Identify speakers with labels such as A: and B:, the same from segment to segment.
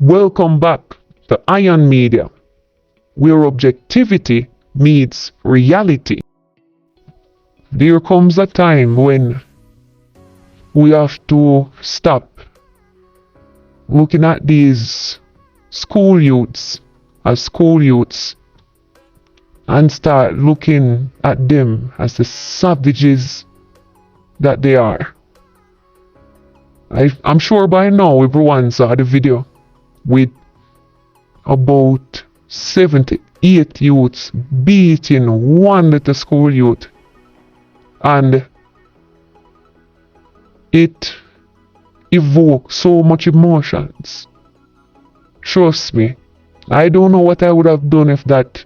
A: Welcome back to Iron Media, where objectivity meets reality. There comes a time when we have to stop looking at these school youths as school youths and start looking at them as the savages that they are. I'm sure by now everyone saw the video with about 78 youths beating one little school youth, and it evoked so much emotions. Trust me, I don't know what I would have done if that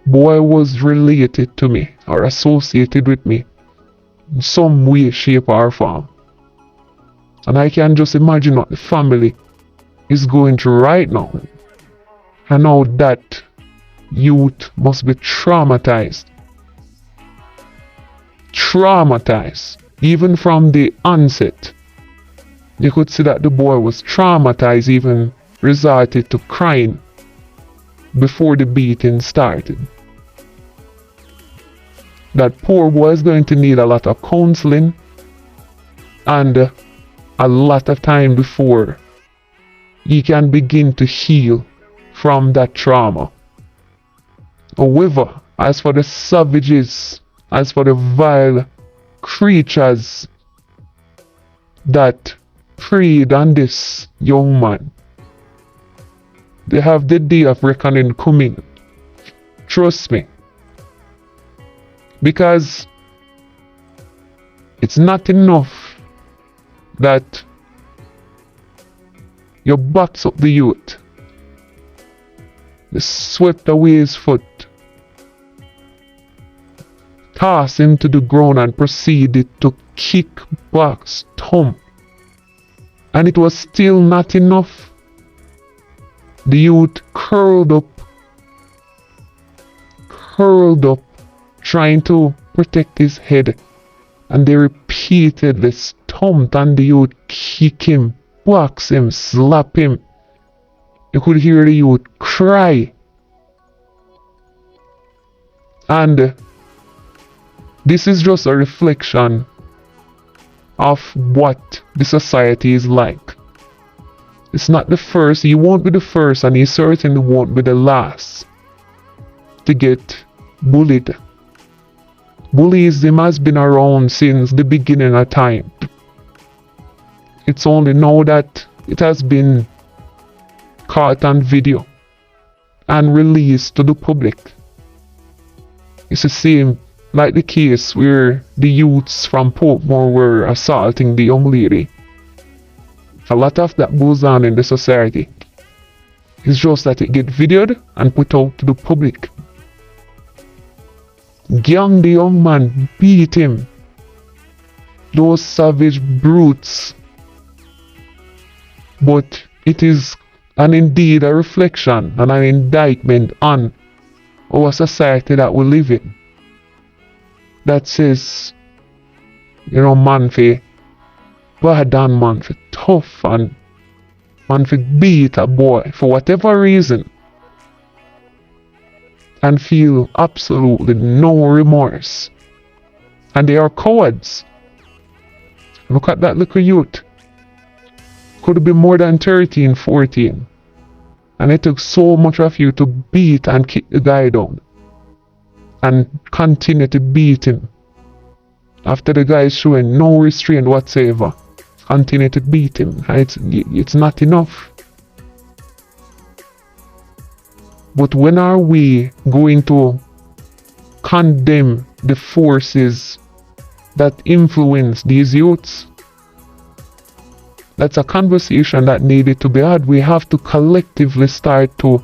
A: boy was related to me or associated with me in some way, shape or form. And I can just imagine what the family is going through right now. And how that youth must be traumatized. Traumatized. Even from the onset. You could see that the boy was traumatized, even resorted to crying before the beating started. That poor boy is going to need a lot of counseling and a lot of time before he can begin to heal from that trauma. However, as for the savages, as for the vile creatures that preyed on this young man, they have the day of reckoning coming. Trust me. Because it's not enough that you box up the youth, you swept away his foot, toss him to the ground and proceeded to kick, box, thump, and it was still not enough. The youth curled up, trying to protect his head, and they repeatedly stomped on the youth, kick him, box him, slap him. You could hear the youth cry. And this is just a reflection of what the society is like. It's not the first, he won't be the first, and he certainly won't be the last to get bullied. Bullyism has been around since the beginning of time. It's only now that it has been caught on video and released to the public. It's the same like the case where the youths from Hopewell were assaulting the young lady. A lot of that goes on in the society. It's just that it gets videoed and put out to the public. Gang the young man, beat him. Those savage brutes. But it is indeed a reflection and an indictment on our society that we live in. That says, man fi bad and man fi tough and man fi beat a boy for whatever reason and feel absolutely no remorse. And they are cowards. Look at that little youth. Could be more than 13, 14. And it took so much of you to beat and kick the guy down. And continue to beat him. After the guy is showing no restraint whatsoever. Continue to beat him. It's not enough. But when are we going to condemn the forces that influence these youths? That's a conversation that needed to be had. We have to collectively start to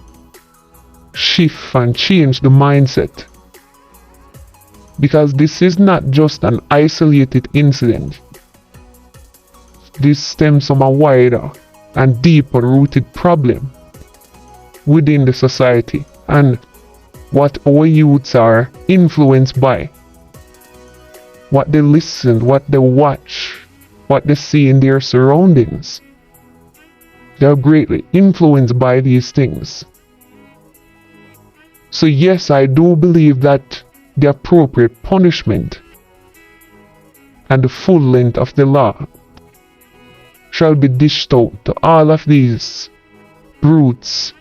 A: shift and change the mindset. Because this is not just an isolated incident. This stems from a wider and deeper rooted problem within the society and what our youths are influenced by. What they listen, what they watch, what they see in their surroundings. They are greatly influenced by these things. So yes, I do believe that the appropriate punishment and the full length of the law shall be dished out to all of these brutes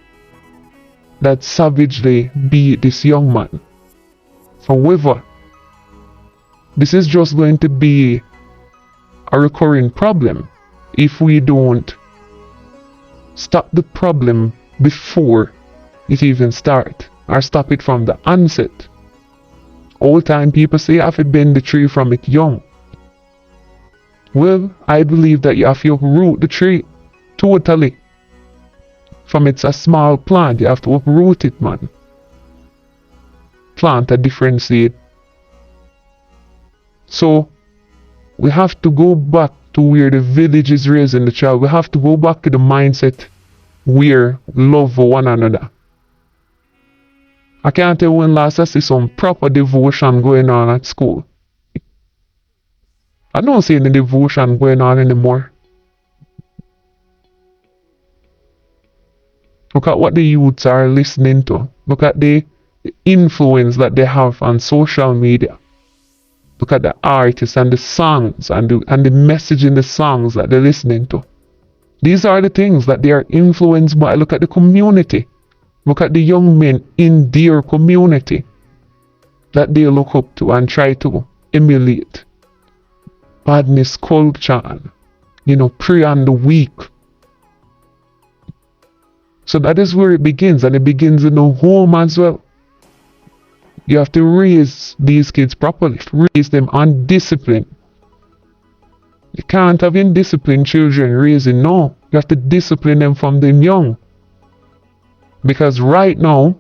A: that savagely beat this young man. However, this is just going to be a recurring problem if we don't stop the problem before it even starts, or stop it from the onset. Old time people say you have to bend the tree from it young. Well, I believe that you have to uproot the tree totally. From it's a small plant, you have to uproot it, man. Plant a different seed. So, we have to go back to where the village is raising the child. We have to go back to the mindset where we love one another. I can't tell when last I see some proper devotion going on at school. I don't see any devotion going on anymore. Look at what the youths are listening to. Look at the influence that they have on social media. Look at the artists and the songs and the message in the songs that they're listening to. These are the things that they are influenced by. Look at the community. Look at the young men in their community that they look up to and try to emulate. Badness culture, prey on the weak. So that is where it begins, and it begins in the home as well. You have to raise these kids properly, raise them on discipline. You can't have indisciplined children raising, no. You have to discipline them from them young. Because right now,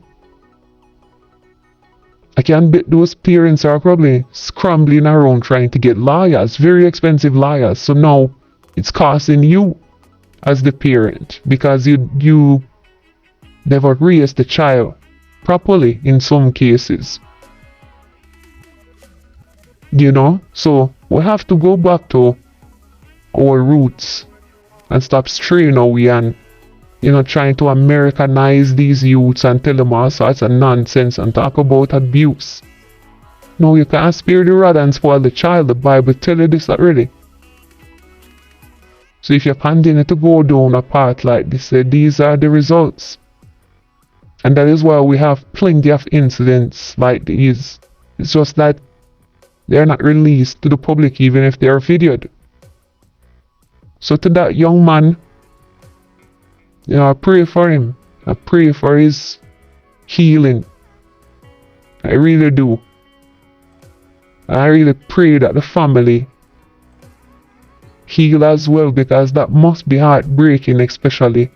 A: I can bet those parents are probably scrambling around trying to get lawyers, very expensive lawyers. So now it's costing you as the parent because you never raised the child properly in some cases. So we have to go back to our roots and stop straying away and trying to Americanize these youths and tell them all sorts of nonsense and talk about abuse. No, you can't spare the rod and spoil the child. The Bible tell you this already. So if you continue to go down a path like this, these are the results. And that is why we have plenty of incidents like these. It's just that they're not released to the public even if they are videoed. So to that young man, I pray for him. I pray for his healing. I really do. I really pray that the family heal as well, because that must be heartbreaking, especially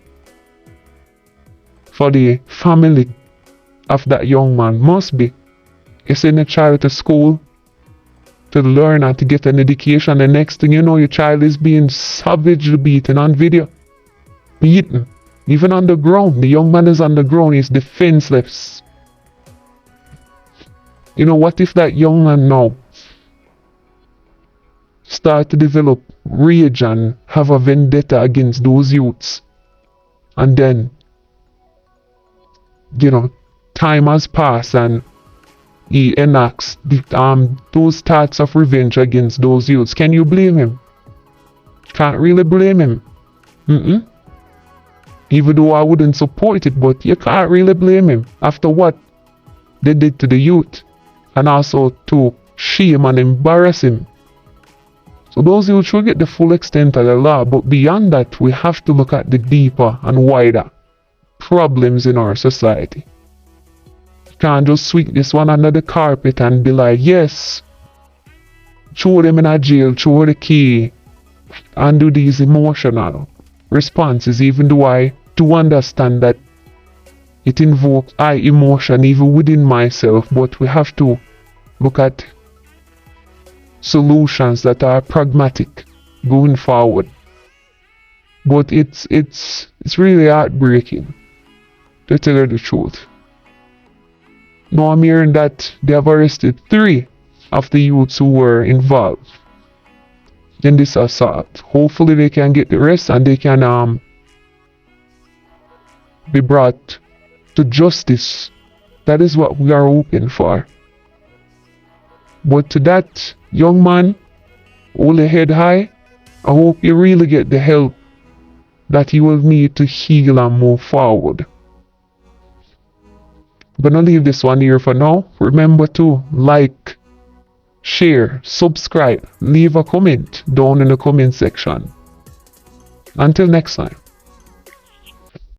A: for the family of that young man. Must be. You send a child to school to learn and to get an education. The next thing you know, your child is being savagely beaten on video. Beaten. Even on the ground. The young man is on the ground. He's defenseless. What if that young man now start to develop rage and have a vendetta against those youths? And then, time has passed and he enacts those thoughts of revenge against those youths. Can you blame him? Can't really blame him. Even though I wouldn't support it, but you can't really blame him after what they did to the youth, and also to shame and embarrass him. So those youths should get the full extent of the law, but beyond that, we have to look at the deeper and wider problems in our society. You can't just sweep this one under the carpet and be like, yes, throw them in a jail, throw the key, and do these emotional responses, even though I do understand that it invokes high emotion even within myself, but we have to look at solutions that are pragmatic going forward. But it's really heartbreaking, to tell you the truth. Now I'm hearing that they have arrested 3 of the youths who were involved in this assault. Hopefully they can get the rest and they can be brought to justice. That is what we are hoping for. But to that young man, hold your head high. I hope you really get the help that you will need to heal and move forward. I'm gonna leave this one here for now. Remember to like, share, subscribe, leave a comment down in the comment section. Until next time.